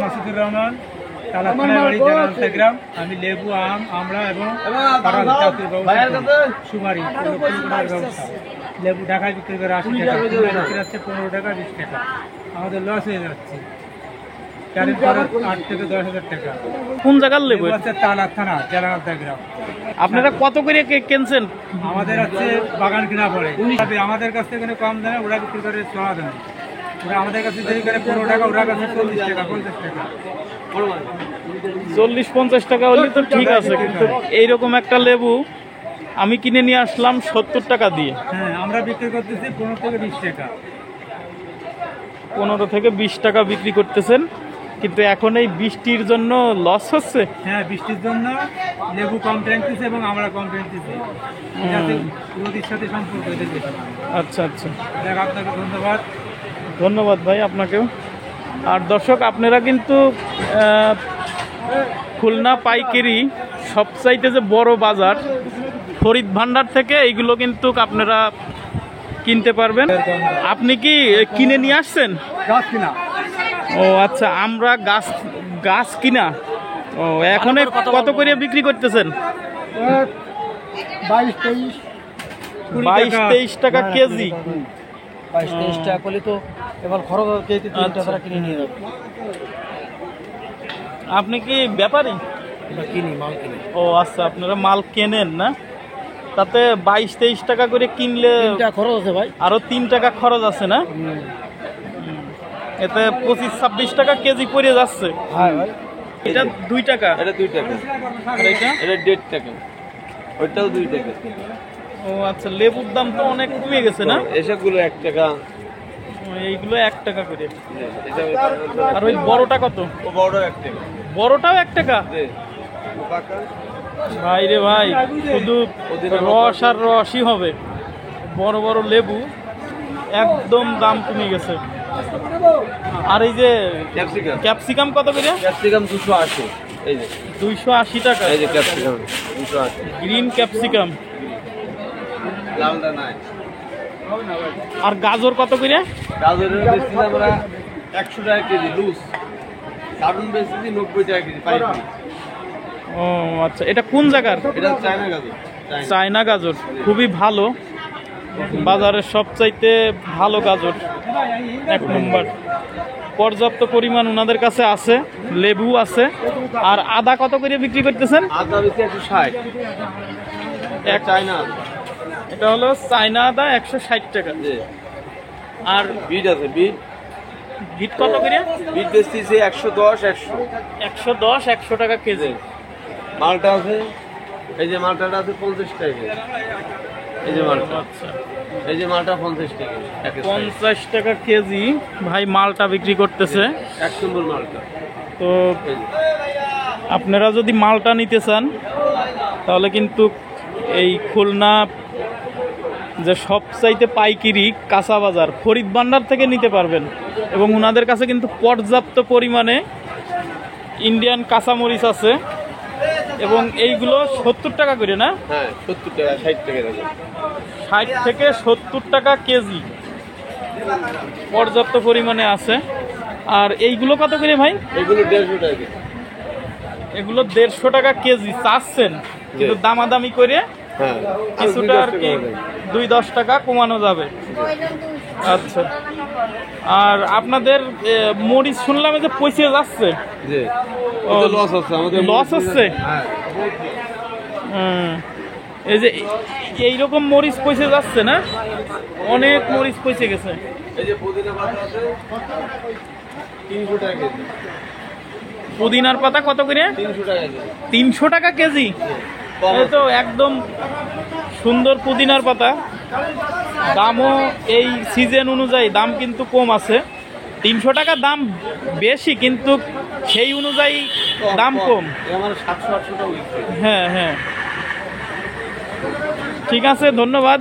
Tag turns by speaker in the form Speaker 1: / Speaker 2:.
Speaker 1: মাসুদুর রহমান, তালাবাড়ি জেলা গ্রাম। আমি লেবু, আম, আমড়া এবং সুমারি ব্যবস্থা। লেবু ঢাকায় বিক্রি করে 80 টাকা, বিক্রি হচ্ছে 15 টাকা 20 টাকা। আমাদের লস হয়ে যাচ্ছে। 8 থেকে 10,000 টাকা।
Speaker 2: কোন জায়গার লেবু?
Speaker 1: তালার থানা, জেলা গ্রাম।
Speaker 2: আপনারা কত করে কিনছেন?
Speaker 1: আমাদের হচ্ছে বাগান কিনা পড়ে, আমাদের কাছ থেকে কম দামে ওরা বিক্রি করে 6 দামে। ওরা আমাদের কাছে বিক্রি করে 15 টাকা, ওরা কাছে 40 টাকা 50 টাকা।
Speaker 2: 40-50 টাকা হলে তো ঠিক আছে, কিন্তু এইরকম একটা লেবু আমি কিনে নিয়ে আসলাম 70 টাকা দিয়ে।
Speaker 1: হ্যাঁ, আমরা বিক্রি করতেছি 15 থেকে 20 টাকা।
Speaker 2: 15 থেকে 20 টাকা বিক্রি করতেছেন, কিন্তু এখন এই বৃষ্টির জন্য লস হচ্ছে।
Speaker 1: হ্যাঁ, বৃষ্টির জন্য লেবু কম টানতেছে এবং আমরা কম টানতেছি, নদীর সাথে সম্পর্ক হয়েছে।
Speaker 2: আচ্ছা আচ্ছা,
Speaker 1: দেখ, আপনাকে ধন্যবাদ।
Speaker 2: ধন্যবাদ ভাই, আপনাকেও। আর দর্শক, আপনারা কিন্তু খুলনা পাইকারি সবচাইতে যে বড় বাজার ফরিদ ভান্ডার থেকে এইগুলো কিন্তু আপনারা কিনতে পারবেন। আপনি কি কিনে নিয়ে আসছেন?
Speaker 1: গাছ কিনা।
Speaker 2: ও আচ্ছা, আমরা গাছ কিনা। ও, এখন কত করে বিক্রি করতেছেন? 22-23 টাকা কেজি।
Speaker 3: 22-23 টাকা করলে তো এবার খরচ কিনে নিয়ে যাবে।
Speaker 2: আপনি কি ব্যাপারী?
Speaker 3: কিনি, মাল কিনি।
Speaker 2: ও আচ্ছা, আপনারা মাল কেনেন না? তাতে 22-23 টাকা করে কিনলে
Speaker 3: খরচ আছে ভাই,
Speaker 2: আরো 3 টাকা খরচ আছে না? এতে 25-26 টাকা কেজি পড়ে যাচ্ছে।
Speaker 3: হ্যাঁ ভাই,
Speaker 2: এটা 2 টাকা।
Speaker 4: এটা 2 টাকা।
Speaker 2: আর এটা
Speaker 4: 1.5 টাকা। ওইটাও 2 টাকা।
Speaker 2: ও আচ্ছা, লেবুর দাম তো অনেক কমে গেছে না?
Speaker 4: এসবগুলো 1 টাকা।
Speaker 2: এইগুলো 1 টাকা করে। আর ওই বড়টা কত?
Speaker 4: ও বড় 1 টাকা।
Speaker 2: বড়টাও 1 টাকা? ভাই রে ভাই, শুধু রস আর রসই হবে। বড় বড় লেবু একদম দাম কমে গেছে। আর এই যে ক্যাপসিকাম কত করে?
Speaker 4: ক্যাপসিকাম 280। এই যে
Speaker 2: 280 টাকা।
Speaker 4: এই যে ক্যাপসিকাম 280।
Speaker 2: Green capsicum.
Speaker 4: লালটা নাই।
Speaker 2: আর গাজর কত করে?
Speaker 4: গাজরের বেশি আমরা 100 টাকা কেজি লুজ। সাবুন বেশি 90 টাকা কেজি পাইকারি।
Speaker 2: ও আচ্ছা, এটা কোন জায়গার?
Speaker 4: এটা চায়না গাজর।
Speaker 2: চায়না গাজর খুবই ভালো, বাজারের সবচাইতে ভালো গাজর, 1 নম্বর। পর্যাপ্ত পরিমাণ ওনাদের কাছে আছে, লেবু আছে। আর আদা কত করে বিক্রি করতেছেন?
Speaker 4: আদা বেশি 160। এক চায়না।
Speaker 2: এটা হলো চায়না আদা, 160 টাকা।
Speaker 4: আর বিট আছে,
Speaker 2: বিট কত করে?
Speaker 4: বিট বেশি 110
Speaker 2: 100 টাকা কেজি।
Speaker 4: মালটা আছে, এই যে মালটাটা আছে 50 টাকা। এই যে মালটা,
Speaker 2: আচ্ছা,
Speaker 4: এই যে মালটা 50 টাকা।
Speaker 2: 50 টাকা কেজি ভাই মালটা বিক্রি করতেছে।
Speaker 4: 1 নম্বর মালটা।
Speaker 2: তো আপনারা যদি মালটা নিতে চান তাহলে কিন্তু এই খুলনা যে সবচাইতে পাইকারি কাঁচা বাজার ফরিদ ভান্ডার থেকে নিতে পারবেন। এবং ওনাদের কাছে কিন্তু পর্যাপ্ত পরিমাণে ইন্ডিয়ান কাঁচামরিচ আছে। এবং এইগুলো 70 টাকা করে না?
Speaker 4: হ্যাঁ, 70 টাকা 60 টাকা।
Speaker 2: 60 থেকে 70 টাকা কেজি পর্যাপ্ত পরিমাণে আছে। আর এইগুলো কত করে ভাই?
Speaker 4: এগুলো 150 টাকা।
Speaker 2: এগুলো 150 টাকা কেজি চাচ্ছেন, কিন্তু দামাদামি করে
Speaker 4: হ্যাঁ,
Speaker 2: কিছুটা আর কি 2-10 টাকা কমানো যাবে। আচ্ছা, আর আপনাদের মরিচ শুনলাম যে পচে যাচ্ছে।
Speaker 4: জি, লস হচ্ছে আমাদের।
Speaker 2: লস হচ্ছে?
Speaker 4: হ্যাঁ,
Speaker 2: এই যে এইরকম মরিচ পচে যাচ্ছে না? অনেক মরিচ পচে গেছে।
Speaker 4: এই যে পুদিনা পাতা আছে 300 টাকা কেজি।
Speaker 2: পুদিনার পাতা কত করে?
Speaker 4: 300 টাকা কেজি।
Speaker 2: 300 টাকা কেজি? এই তো একদম সুন্দর পুদিনার পাতা। দামও এই সিজন অনুযায়ী দাম কিন্তু কম আছে। 300 টাকা দাম বেশি, কিন্তু সেই অনুযায়ী দাম কম।
Speaker 4: আমার 700-800 টাকা।
Speaker 2: হ্যাঁ হ্যাঁ, ঠিক আছে, ধন্যবাদ।